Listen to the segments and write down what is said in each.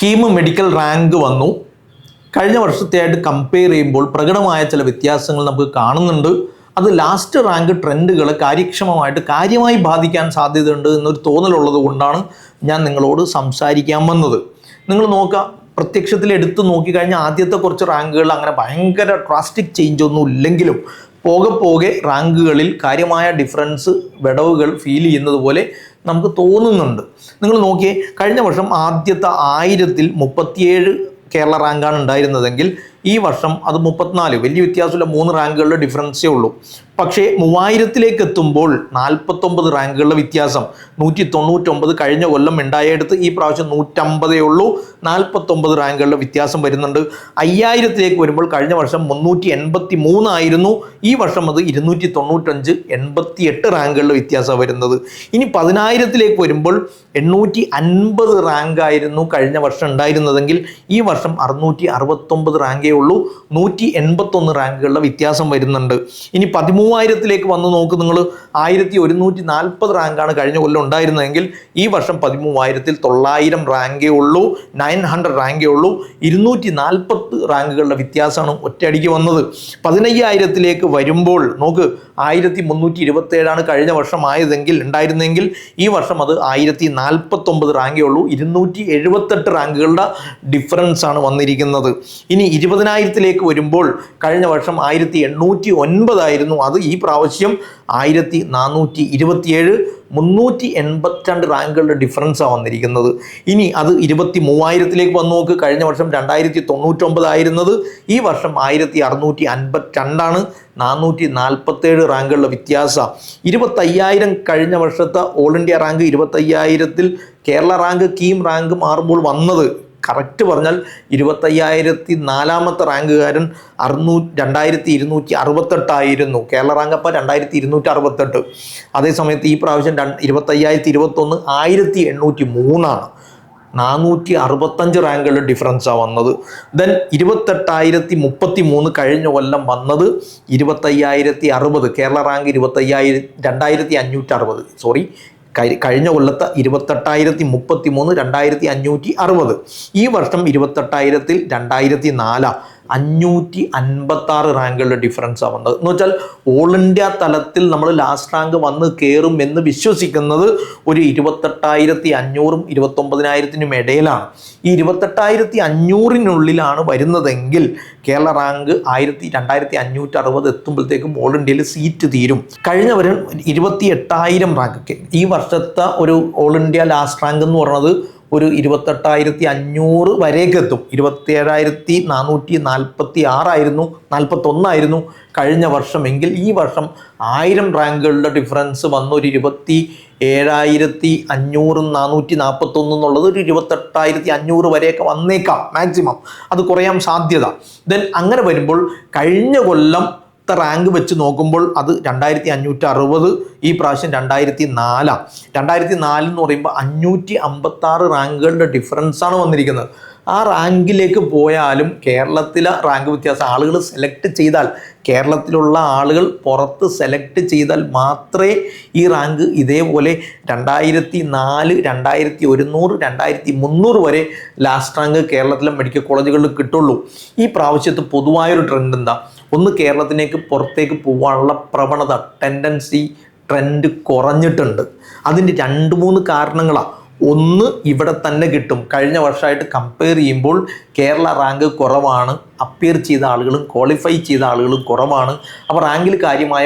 KEAM medical rank വന്നു. കഴിഞ്ഞ വർഷത്തെയായിട്ട് compare ചെയ്യുമ്പോൾ പ്രകടമായ ചില വ്യത്യാസങ്ങൾ നമുക്ക് കാണുന്നുണ്ട്. അത് ലാസ്റ്റ് റാങ്ക് ട്രെൻഡുകളെ കാര്യമായി ബാധിക്കാൻ സാധ്യതയുണ്ട് എന്നൊരു തോന്നലുള്ളത് കൊണ്ടാണ് ഞാൻ നിങ്ങളോട് സംസാരിക്കാൻ വന്നത്. നിങ്ങൾ നോക്കുക, പ്രത്യക്ഷത്തിൽ എടുത്ത് നോക്കിക്കഴിഞ്ഞാൽ ആദ്യത്തെ കുറച്ച് റാങ്കുകൾ അങ്ങനെ ഭയങ്കര ഡ്രാസ്റ്റിക് ചേഞ്ച് ഒന്നും ഇല്ലെങ്കിലും പോകെ റാങ്കുകളിൽ കാര്യമായ ഡിഫറൻസ്, വിടവുകൾ ഫീൽ ചെയ്യുന്നത് പോലെ നമുക്ക് തോന്നുന്നുണ്ട്. നിങ്ങൾ നോക്കിയേ, കഴിഞ്ഞ വർഷം ആദ്യത്തെ 1000-ൽ 37 കേരള റാങ്കാണ് ഉണ്ടായിരുന്നതെങ്കിൽ ഈ വർഷം അത് 34. വലിയ വ്യത്യാസമില്ല, 3 റാങ്കുകളുടെ ഡിഫറൻസേ ഉള്ളൂ. പക്ഷേ 3000-ലേക്ക് എത്തുമ്പോൾ 49 റാങ്കുകളുടെ വ്യത്യാസം. 199 കഴിഞ്ഞ കൊല്ലം ഉണ്ടായെടുത്ത് ഈ പ്രാവശ്യം 150 ഉള്ളൂ. 49 റാങ്കുകളുടെ വ്യത്യാസം വരുന്നുണ്ട്. 5000-ലേക്ക് വരുമ്പോൾ കഴിഞ്ഞ വർഷം 383 ആയിരുന്നു, ഈ വർഷം അത് 295, 88 റാങ്കുകളുടെ വ്യത്യാസമാണ് വരുന്നത്. ഇനി 10000-ലേക്ക് വരുമ്പോൾ 850 റാങ്ക് ആയിരുന്നു കഴിഞ്ഞ വർഷം ഉണ്ടായിരുന്നതെങ്കിൽ ഈ വർഷം 669 റാങ്കേ ഉള്ളൂ. 181 റാങ്കുകളുടെ വ്യത്യാസം വരുന്നുണ്ട്. ഇനി 13000-ലേക്ക് വന്ന് നോക്ക് നിങ്ങൾ, 1140 റാങ്കാണ് കഴിഞ്ഞ കൊല്ലം ഉണ്ടായിരുന്നതെങ്കിൽ ഈ വർഷം 13000-ൽ 900 റാങ്കേ ഉള്ളൂ, 900 റാങ്കേ ഉള്ളൂ. 240 റാങ്കുകളുടെ വ്യത്യാസമാണ് ഒറ്റയടിക്ക് വന്നത്. 15000-ലേക്ക് വരുമ്പോൾ നോക്ക്, 1327 കഴിഞ്ഞ വർഷം ഉണ്ടായിരുന്നെങ്കിൽ ഈ വർഷം അത് 1049 റാങ്കേ ഉള്ളൂ. 278 റാങ്കുകളുടെ ഡിഫറൻസ് ആണ് വന്നിരിക്കുന്നത്. ഇനി 20000-ലേക്ക് വരുമ്പോൾ കഴിഞ്ഞ വർഷം 1809 ആയിരുന്നു, അത് ഈ പ്രാവശ്യം 1427, 382 റാങ്കുകളുടെ ഡിഫറൻസാണ് വന്നിരിക്കുന്നത്. ഇനി അത് 23000-ലേക്ക് വന്ന് നോക്ക്, കഴിഞ്ഞ വർഷം 2099 ആയിരുന്നത് ഈ വർഷം 1652, 447 റാങ്കുകളുടെ വ്യത്യാസം. 25000 കഴിഞ്ഞ വർഷത്തെ ഓൾ ഇന്ത്യ റാങ്ക്, 25000-ൽ കേരള റാങ്ക്, കീം റാങ്ക് മാറുമ്പോൾ വന്നത് കറക്റ്റ് പറഞ്ഞാൽ 25004-ാമത്തെ റാങ്കുകാരൻ 2268 ആയിരുന്നു. കേരള റാങ്ക് അപ്പോൾ 2268. അതേസമയത്ത് ഈ പ്രാവശ്യം 25021 1803 ആണ്. 465 റാങ്കുകളുടെ ഡിഫറൻസാണ് വന്നത്. ദെൻ 28033 കഴിഞ്ഞ കൊല്ലം വന്നത് 25060. കേരള റാങ്ക് 2560, സോറി, കഴിഞ്ഞ കൊല്ലത്തെ 28033 2560. ഈ വർഷം 28000-ൽ 2004, 556 റാങ്കുകളുടെ ഡിഫറൻസാണ് വന്നത്. എന്ന് വെച്ചാൽ ഓൾ ഇന്ത്യ തലത്തിൽ നമ്മൾ ലാസ്റ്റ് റാങ്ക് വന്ന് കയറും എന്ന് വിശ്വസിക്കുന്നത് ഒരു 28500-ഉം 29000-നും ഇടയിലാണ്. ഈ 28500-നുള്ളിലാണ് വരുന്നതെങ്കിൽ കേരള റാങ്ക് 2560 എത്തുമ്പോഴത്തേക്കും ഓൾ ഇന്ത്യയിൽ സീറ്റ് തീരും. കഴിഞ്ഞവരും 28000 റാങ്ക്, ഈ വർഷത്തെ ഒരു ഓൾ ഇന്ത്യ ലാസ്റ്റ് റാങ്ക് എന്ന് പറയുന്നത് ഒരു 28500 വരേക്ക് എത്തും. 27446 41 കഴിഞ്ഞ വർഷമെങ്കിൽ ഈ വർഷം 1000 റാങ്കുകളുടെ ഡിഫറൻസ് വന്ന് ഒരു 27500, 441 എന്നുള്ളത് ഒരു 28500 വരെയൊക്കെ വന്നേക്കാം മാക്സിമം. അത് കുറയാൻ സാധ്യത. ദെൻ അങ്ങനെ വരുമ്പോൾ കഴിഞ്ഞ കൊല്ലം റാങ്ക് വെച്ച് നോക്കുമ്പോൾ അത് 2560, ഈ പ്രാവശ്യം 2004. 2004 എന്ന് പറയുമ്പോൾ 556 റാങ്കുകളുടെ ഡിഫറൻസാണ് വന്നിരിക്കുന്നത്. ആ റാങ്കിലേക്ക് പോയാലും കേരളത്തിലെ റാങ്ക് വ്യത്യാസം, ആളുകൾ സെലക്ട് ചെയ്താൽ, കേരളത്തിലുള്ള ആളുകൾ പുറത്ത് സെലക്ട് ചെയ്താൽ മാത്രമേ ഈ റാങ്ക് ഇതേപോലെ 2004, 2100, 2300 വരെ ലാസ്റ്റ് റാങ്ക് കേരളത്തിലെ മെഡിക്കൽ കോളേജുകളിൽ കിട്ടുള്ളൂ. ഈ പ്രാവശ്യത്ത് പൊതുവായൊരു ട്രെൻഡ് എന്താ? ഒന്ന്, കേരളത്തിലേക്ക് പുറത്തേക്ക് പോകാനുള്ള പ്രവണത, ട്രെൻഡ് കുറഞ്ഞിട്ടുണ്ട്. അതിൻ്റെ 2-3 കാരണങ്ങളാണ്. ഒന്ന്, ഇവിടെ തന്നെ കിട്ടും. കഴിഞ്ഞ വർഷമായിട്ട് കമ്പയർ ചെയ്യുമ്പോൾ കേരള റാങ്ക് കുറവാണ്, അപ്പിയർ ചെയ്ത ആളുകളും ക്വാളിഫൈ ചെയ്ത ആളുകളും കുറവാണ്. അപ്പോൾ റാങ്കിൽ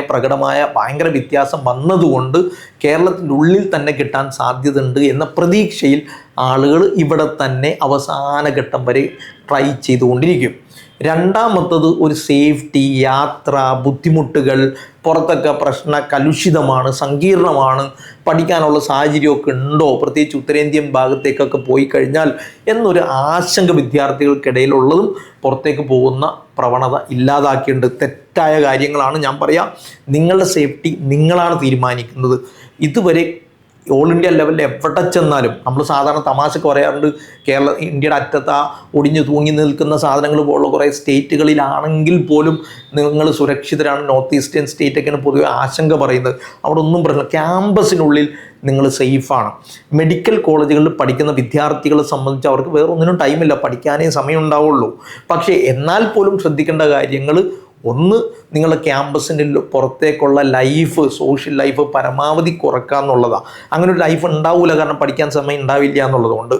പ്രകടമായ ഭയങ്കര വ്യത്യാസം വന്നതുകൊണ്ട് കേരളത്തിൻ്റെ ഉള്ളിൽ തന്നെ കിട്ടാൻ സാധ്യതയുണ്ട് എന്ന പ്രതീക്ഷയിൽ ആളുകൾ ഇവിടെ തന്നെ അവസാന ഘട്ടം വരെ ട്രൈ ചെയ്തുകൊണ്ടിരിക്കും. രണ്ടാമത്തത് ഒരു സേഫ്റ്റി, യാത്ര, ബുദ്ധിമുട്ടുകൾ, പുറത്തൊക്കെ കലുഷിതമാണ്, സങ്കീർണമാണ്, പഠിക്കാനുള്ള സാഹചര്യമൊക്കെ ഉണ്ടോ, പ്രത്യേകിച്ച് ഉത്തരേന്ത്യൻ ഭാഗത്തേക്കൊക്കെ പോയി കഴിഞ്ഞാൽ എന്നൊരു ആശങ്ക വിദ്യാർത്ഥികൾക്കിടയിലുള്ളതും പുറത്തേക്ക് പോകുന്ന പ്രവണത ഇല്ലാതാക്കിയിട്ടുണ്ട്. തെറ്റായ കാര്യങ്ങളാണ് ഞാൻ പറയാം. നിങ്ങളുടെ സേഫ്റ്റി നിങ്ങളാണ് തീരുമാനിക്കുന്നത്. ഇതുവരെ ഓൾ ഇന്ത്യ ലെവലിൽ എവിടെ ചെന്നാലും നമ്മൾ സാധാരണ തമാശക്ക് പറയാറുണ്ട് ഇന്ത്യയുടെ അറ്റത്ത് ഒടിഞ്ഞു തൂങ്ങി നിൽക്കുന്ന സാധനങ്ങൾ പോലുള്ള കുറേ സ്റ്റേറ്റുകളിലാണെങ്കിൽ പോലും നിങ്ങൾ സുരക്ഷിതരാണ്. നോർത്ത് ഈസ്റ്റേൺ സ്റ്റേറ്റൊക്കെയാണ് പൊതുവെ ആശങ്ക പറയുന്നത്. അവിടെ ഒന്നും പ്രശ്നം, ക്യാമ്പസിനുള്ളിൽ നിങ്ങൾ സേഫാണ്. മെഡിക്കൽ കോളേജുകളിൽ പഠിക്കുന്ന വിദ്യാർത്ഥികളെ സംബന്ധിച്ച് അവർക്ക് വേറെ ഒന്നിനും ടൈമില്ല, പഠിക്കാനേ സമയം ഉണ്ടാവുള്ളൂ. പക്ഷേ എന്നാൽ പോലും ശ്രദ്ധിക്കേണ്ട കാര്യങ്ങൾ, ഒന്ന്, നിങ്ങളുടെ ക്യാമ്പസിൻ്റെ പുറത്തേക്കുള്ള ലൈഫ്, സോഷ്യൽ ലൈഫ് പരമാവധി കുറക്കുക എന്നുള്ളതാണ്. അങ്ങനെ ഒരു ലൈഫ് ഉണ്ടാവില്ല, കാരണം പഠിക്കാൻ സമയം ഉണ്ടാവില്ല എന്നുള്ളതുകൊണ്ട്.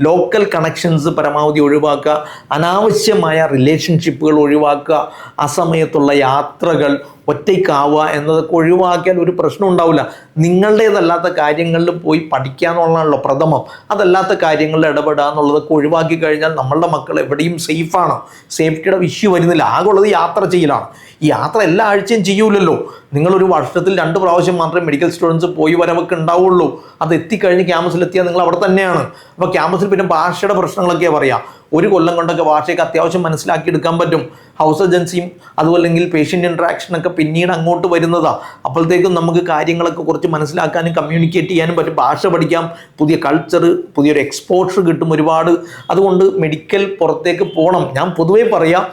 ലോക്കൽ കണക്ഷൻസ് പരമാവധി ഒഴിവാക്കുക, അനാവശ്യമായ റിലേഷൻഷിപ്പുകൾ ഒഴിവാക്കുക, അസമയത്തുള്ള യാത്രകൾ, ഒറ്റയ്ക്കാവുക എന്നതൊക്കെ ഒഴിവാക്കിയാൽ ഒരു പ്രശ്നം ഉണ്ടാവില്ല. നിങ്ങളുടേതല്ലാത്ത കാര്യങ്ങളിൽ പോയി പഠിക്കുക എന്നുള്ളതാണല്ലോ പ്രഥമം. അതല്ലാത്ത കാര്യങ്ങളിൽ ഇടപെടുക എന്നുള്ളതൊക്കെ ഒഴിവാക്കി കഴിഞ്ഞാൽ നമ്മളുടെ മക്കൾ എവിടെയും സേഫാണ്. സേഫ്റ്റിയുടെ ഇഷ്യൂ വരുന്നില്ല. ആകെ ഉള്ളത് യാത്ര ചെയ്യലാണ്. ഈ യാത്ര എല്ലാ ആഴ്ചയും ചെയ്യൂലല്ലോ. നിങ്ങളൊരു വർഷത്തിൽ 2 പ്രാവശ്യം മാത്രമേ മെഡിക്കൽ സ്റ്റുഡൻസ് പോയി വരവൊക്കെ ഉണ്ടാവുള്ളൂ. അത് എത്തിക്കഴിഞ്ഞ് ക്യാമ്പസിലെത്തിയാൽ നിങ്ങൾ അവിടെ തന്നെയാണ്. അപ്പോൾ ക്യാമ്പസിൽ പിന്നെ ഭാഷയുടെ പ്രശ്നങ്ങളൊക്കെയാണ് പറയാം. ഒരു കൊല്ലം കൊണ്ടൊക്കെ ഭാഷയൊക്കെ അത്യാവശ്യം മനസ്സിലാക്കിയെടുക്കാൻ പറ്റും. ഹൗസ് ഏജൻസിയും അതുമല്ലെങ്കിൽ പേഷ്യൻ്റ് ഇൻട്രാക്ഷനൊക്കെ പിന്നീട് അങ്ങോട്ട് വരുന്നതാണ്. അപ്പോഴത്തേക്കും നമുക്ക് കാര്യങ്ങളൊക്കെ കുറച്ച് മനസ്സിലാക്കാനും കമ്മ്യൂണിക്കേറ്റ് ചെയ്യാനും പറ്റും. ഭാഷ പഠിക്കാം, പുതിയ കൾച്ചർ, പുതിയൊരു എക്സ്പോഷർ കിട്ടും ഒരുപാട്. അതുകൊണ്ട് മെഡിക്കൽ പുറത്തേക്ക് പോകണം. ഞാൻ പൊതുവേ പറയാം,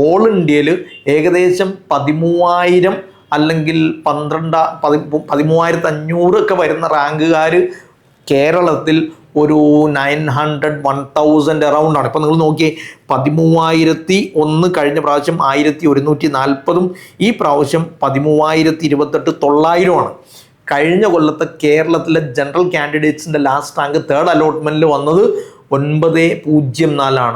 ഓൾ ഇന്ത്യയിൽ ഏകദേശം 13,000 അല്ലെങ്കിൽ 13,500 ഒക്കെ വരുന്ന റാങ്കുകാർ കേരളത്തിൽ ഒരു 900, 1000 അറൗണ്ടാണ്. ഇപ്പം നിങ്ങൾ നോക്കിയേ, 13,001 കഴിഞ്ഞ പ്രാവശ്യം 1140, ഈ പ്രാവശ്യം 13,028, 900 കഴിഞ്ഞ കൊല്ലത്തെ കേരളത്തിലെ ജനറൽ കാൻഡിഡേറ്റ്സിൻ്റെ ലാസ്റ്റ് റാങ്ക് തേർഡ് അലോട്ട്മെൻറ്റിൽ വന്നത് 904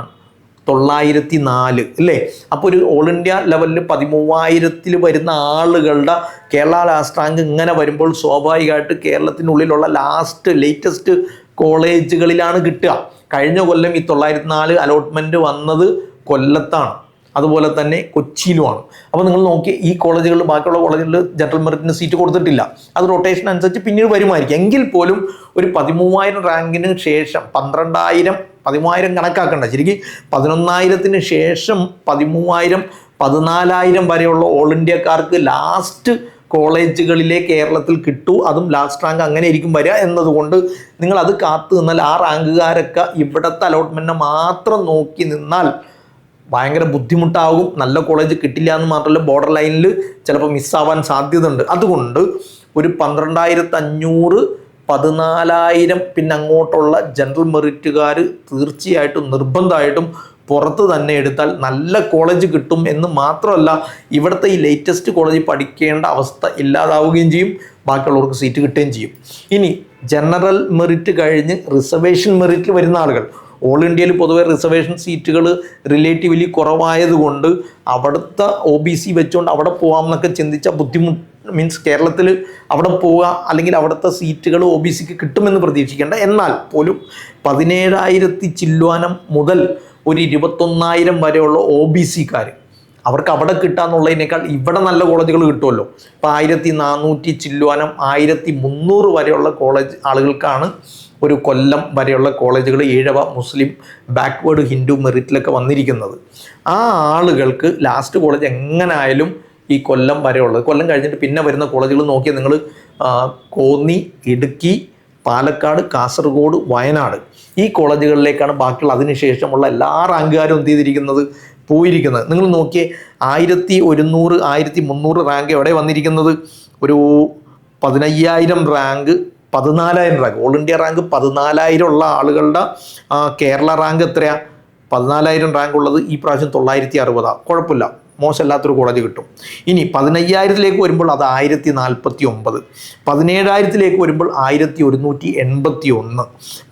904 അല്ലേ? അപ്പോൾ ഒരു ഓൾ ഇന്ത്യ ലെവലിൽ 13,000 വരുന്ന ആളുകളുടെ കേരള ലാസ്റ്റ് റാങ്ക് ഇങ്ങനെ വരുമ്പോൾ സ്വാഭാവികമായിട്ട് കേരളത്തിനുള്ളിലുള്ള ലേറ്റസ്റ്റ് കോളേജുകളിലാണ് കിട്ടുക. കഴിഞ്ഞ കൊല്ലം ഈ 904 അലോട്ട്മെൻറ്റ് വന്നത് കൊല്ലത്താണ്, അതുപോലെ തന്നെ കൊച്ചിയിലുമാണ്. അപ്പോൾ നിങ്ങൾ നോക്കി, ഈ കോളേജുകളിൽ, ബാക്കിയുള്ള കോളേജുകളിൽ ജനറൽ മെറിറ്റിന് സീറ്റ് കൊടുത്തിട്ടില്ല. അത് റൊട്ടേഷൻ അനുസരിച്ച് പിന്നീട് വരുമായിരിക്കും. എങ്കിൽ പോലും ഒരു 13,000 റാങ്കിന് ശേഷം 12,000, 13,000 കണക്കാക്കണ്ട, ശരിക്കും 11,000 ശേഷം 13,000, 14,000 വരെയുള്ള ഓൾ ഇന്ത്യക്കാർക്ക് ലാസ്റ്റ് കോളേജുകളിലെ കേരളത്തിൽ കിട്ടൂ. അതും ലാസ്റ്റ് റാങ്ക് അങ്ങനെ ആയിരിക്കും വരിക എന്നതുകൊണ്ട് നിങ്ങൾ അത് കാത്തു നിന്നാൽ, ആ റാങ്കുകാരൊക്കെ ഇവിടുത്തെ അലോട്ട്മെൻറ്റിനെ മാത്രം നോക്കി നിന്നാൽ ഭയങ്കര ബുദ്ധിമുട്ടാകും. നല്ല കോളേജ് കിട്ടില്ല എന്ന് മാത്രമല്ല, ബോർഡർ ലൈനിൽ ചിലപ്പോൾ മിസ്സാവാൻ സാധ്യതയുണ്ട്. അതുകൊണ്ട് ഒരു 12,500, 14,000 പിന്നെ അങ്ങോട്ടുള്ള ജനറൽ മെറിറ്റുകാർ തീർച്ചയായിട്ടും നിർബന്ധമായിട്ടും പുറത്ത് തന്നെ എടുത്താൽ നല്ല കോളേജ് കിട്ടും എന്ന് മാത്രമല്ല, ഇവിടുത്തെ ഈ ലേറ്റസ്റ്റ് കോളേജിൽ പഠിക്കേണ്ട അവസ്ഥ ഇല്ലാതാവുകയും ചെയ്യും, ബാക്കിയുള്ളവർക്ക് സീറ്റ് കിട്ടുകയും ചെയ്യും. ഇനി ജനറൽ മെറിറ്റ് കഴിഞ്ഞ് റിസർവേഷൻ മെറിറ്റിൽ വരുന്ന ആളുകൾ, ഓൾ ഇന്ത്യയിൽ പൊതുവെ റിസർവേഷൻ സീറ്റുകൾ റിലേറ്റീവ്ലി കുറവായതുകൊണ്ട് അവിടുത്തെ OBC വെച്ചുകൊണ്ട് അവിടെ പോകാമെന്നൊക്കെ ചിന്തിച്ച ബുദ്ധിമുട്ട്, മീൻസ് കേരളത്തിൽ അവിടെ പോവുക അല്ലെങ്കിൽ അവിടുത്തെ സീറ്റുകൾ OBCക്ക് കിട്ടുമെന്ന് പ്രതീക്ഷിക്കേണ്ട. എന്നാൽ പോലും 17,000 ചില്ലുവാനം മുതൽ ഒരു 21,000 വരെയുള്ള OBCക്കാർ, അവർക്ക് അവിടെ കിട്ടാന്നുള്ളതിനേക്കാൾ ഇവിടെ നല്ല കോളേജുകൾ കിട്ടുമല്ലോ. ഇപ്പോൾ 1,400 ചില്ലുവാനം 1,300 വരെയുള്ള കോളേജ് ആളുകൾക്കാണ് ഒരു കൊല്ലം വരെയുള്ള കോളേജുകൾ ഈഴവ, മുസ്ലിം, ബാക്ക്വേർഡ്, ഹിന്ദു മെറിറ്റിലൊക്കെ വന്നിരിക്കുന്നത്. ആ ആളുകൾക്ക് ലാസ്റ്റ് കോളേജ് എങ്ങനായാലും ഈ കൊല്ലം വരെയുള്ളത്. കൊല്ലം കഴിഞ്ഞിട്ട് പിന്നെ വരുന്ന കോളേജുകൾ നോക്കിയാൽ നിങ്ങൾ കോന്നി, ഇടുക്കി, പാലക്കാട്, കാസർഗോഡ്, വയനാട്, ഈ കോളേജുകളിലേക്കാണ് ബാക്കിയുള്ള അതിനുശേഷമുള്ള എല്ലാ റാങ്കുകാരും എന്ത് ചെയ്തിരിക്കുന്നത്, പോയിരിക്കുന്നത്. നിങ്ങൾ നോക്കിയേ, 1,100, 1,300 റാങ്ക് എവിടെ വന്നിരിക്കുന്നത്? ഒരു 15,000 rank, 14,000 rank, all India rank 14,000 ഉള്ള ആളുകളുടെ കേരള റാങ്ക് എത്രയാണ്? 14,000 റാങ്ക് ഉള്ളത് ഈ പ്രാവശ്യം 960. കുഴപ്പമില്ല, മോശമല്ലാത്തൊരു കോളേജ് കിട്ടും. ഇനി 15,000 വരുമ്പോൾ അത് 1,049, 17,000 വരുമ്പോൾ 1,181,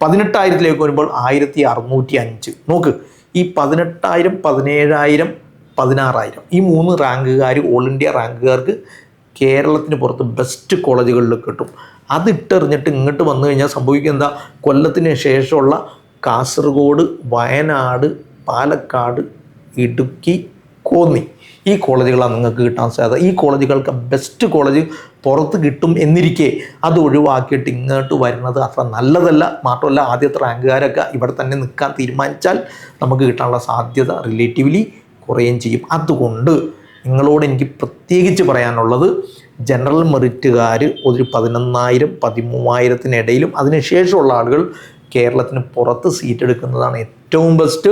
18,000 വരുമ്പോൾ 1,605. നോക്ക്, ഈ 18,000, 17,000, 16,000 ഈ 3 റാങ്കുകാർ ഓൾ ഇന്ത്യ റാങ്കുകാർക്ക് കേരളത്തിന് പുറത്ത് ബെസ്റ്റ് കോളേജുകളിൽ കിട്ടും. അതിട്ടെറിഞ്ഞിട്ട് ഇങ്ങോട്ട് വന്നു കഴിഞ്ഞാൽ സംഭവിക്കുക എന്താ? കൊല്ലത്തിന് ശേഷമുള്ള കാസർഗോഡ്, വയനാട്, പാലക്കാട്, ഇടുക്കി, കോന്നി, ഈ കോളേജുകളാണ് നിങ്ങൾക്ക് കിട്ടാൻ സാധ്യത. ഈ കോളേജുകൾക്ക് ബെസ്റ്റ് കോളേജ് പുറത്ത് കിട്ടും എന്നിരിക്കെ അത് ഒഴിവാക്കിയിട്ട് ഇങ്ങോട്ട് വരുന്നത് അത്ര നല്ലതല്ല. മാത്രമല്ല, ആദ്യത്തെ റാങ്കുകാരൊക്കെ ഇവിടെ തന്നെ നിൽക്കാൻ തീരുമാനിച്ചാൽ നമുക്ക് കിട്ടാനുള്ള സാധ്യത റിലേറ്റീവ്ലി കുറയുകയും ചെയ്യും. അതുകൊണ്ട് നിങ്ങളോട് എനിക്ക് പ്രത്യേകിച്ച് പറയാനുള്ളത്, ജനറൽ മെറിറ്റുകാർ ഒരു 11,000 13,000 അതിനുശേഷമുള്ള ആളുകൾ കേരളത്തിന് പുറത്ത് സീറ്റ് എടുക്കുന്നതാണ് ഏറ്റവും ബെസ്റ്റ്.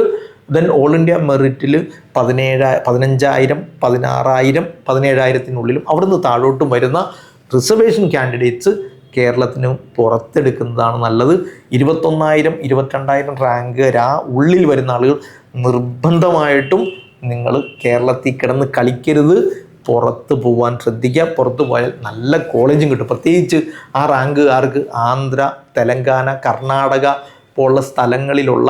ദെൻ ഓൾ ഇന്ത്യ മെറിറ്റിൽ 15,000 16,000 17,000 അവിടുന്ന് താഴോട്ടും വരുന്ന റിസർവേഷൻ കാൻഡിഡേറ്റ്സ് കേരളത്തിന് പുറത്തെടുക്കുന്നതാണ് നല്ലത്. 21,000 22,000 റാങ്ക് ഉള്ളിൽ വരുന്ന ആളുകൾ നിർബന്ധമായിട്ടും നിങ്ങൾ കേരളത്തിൽ കിടന്ന് കളിക്കരുത്, പുറത്ത് പോകാൻ ശ്രദ്ധിക്കുക. പുറത്ത് പോയാൽ നല്ല കോളേജും കിട്ടും. പ്രത്യേകിച്ച് ആ റാങ്കുകാർക്ക് ആന്ധ്ര, തെലങ്കാന, കർണാടക പോലുള്ള സ്ഥലങ്ങളിലുള്ള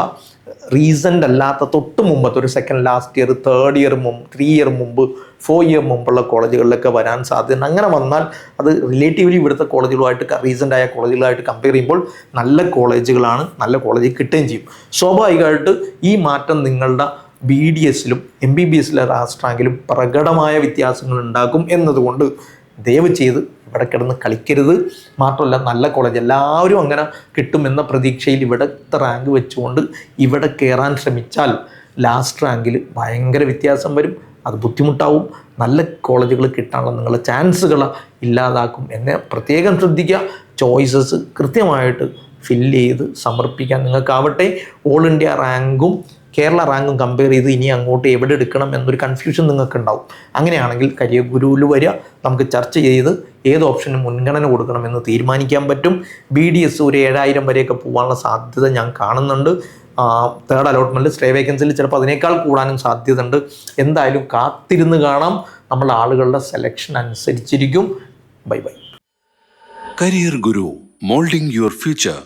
റീസൻ്റ് അല്ലാത്ത തൊട്ട് മുമ്പത്തെ ഒരു second last year, third year മുമ്പ്, 3 ഇയർ മുമ്പ്, 4 ഇയർ മുമ്പുള്ള കോളേജുകളിലൊക്കെ വരാൻ സാധ്യത. അങ്ങനെ വന്നാൽ അത് റിലേറ്റീവ്ലി ഇവിടുത്തെ കോളേജുകളുമായിട്ട് റീസൻ്റ് ആയ കോളേജുകളായിട്ട് കമ്പയർ ചെയ്യുമ്പോൾ നല്ല കോളേജുകളാണ്, നല്ല കോളേജിൽ കിട്ടുകയും ചെയ്യും. സ്വാഭാവികമായിട്ട് ഈ മാറ്റം നിങ്ങളുടെ BDSലും MBBSലെ ലാസ്റ്റ് റാങ്കിലും പ്രകടമായ വ്യത്യാസങ്ങൾ ഉണ്ടാക്കും എന്നതുകൊണ്ട് ദയവ് ചെയ്ത് ഇവിടെ കിടന്ന് കളിക്കരുത്. മാത്രമല്ല നല്ല കോളേജ് എല്ലാവരും അങ്ങനെ കിട്ടുമെന്ന പ്രതീക്ഷയിൽ ഇവിടുത്തെ റാങ്ക് വെച്ചുകൊണ്ട് ഇവിടെ കയറാൻ ശ്രമിച്ചാൽ ലാസ്റ്റ് റാങ്കിൽ ഭയങ്കര വ്യത്യാസം വരും. അത് ബുദ്ധിമുട്ടാവും. നല്ല കോളേജുകൾ കിട്ടാനുള്ള നിങ്ങളുടെ ചാൻസുകൾ ഇല്ലാതാക്കും. എന്നെ പ്രത്യേകം ശ്രദ്ധിക്കുക. ചോയ്സസ് കൃത്യമായിട്ട് ഫില്ല് ചെയ്ത് സമർപ്പിക്കാൻ നിങ്ങൾക്കാവട്ടെ. ഓൾ ഇന്ത്യ റാങ്കും കേരള റാങ്കും കമ്പയർ ചെയ്ത് ഇനി അങ്ങോട്ട് എവിടെ എടുക്കണം എന്നൊരു കൺഫ്യൂഷൻ നിങ്ങൾക്ക് ഉണ്ടാവും. അങ്ങനെയാണെങ്കിൽ കരിയർ ഗുരുവിൽ വരിക, നമുക്ക് ചർച്ച ചെയ്ത് ഏത് ഓപ്ഷന് മുൻഗണന കൊടുക്കണമെന്ന് തീരുമാനിക്കാൻ പറ്റും. BDS ഒരു 7,000 വരെയൊക്കെ പോകാനുള്ള സാധ്യത ഞാൻ കാണുന്നുണ്ട്. തേർഡ് അലോട്ട്മെൻറ്റ് സ്റ്റേ വേക്കൻസിയിൽ ചിലപ്പോൾ അതിനേക്കാൾ കൂടാനും സാധ്യതയുണ്ട്. എന്തായാലും കാത്തിരുന്ന് കാണാം. നമ്മളുടെ ആളുകളുടെ സെലക്ഷൻ അനുസരിച്ചിരിക്കും. Bye bye. Career Guru, moulding your future.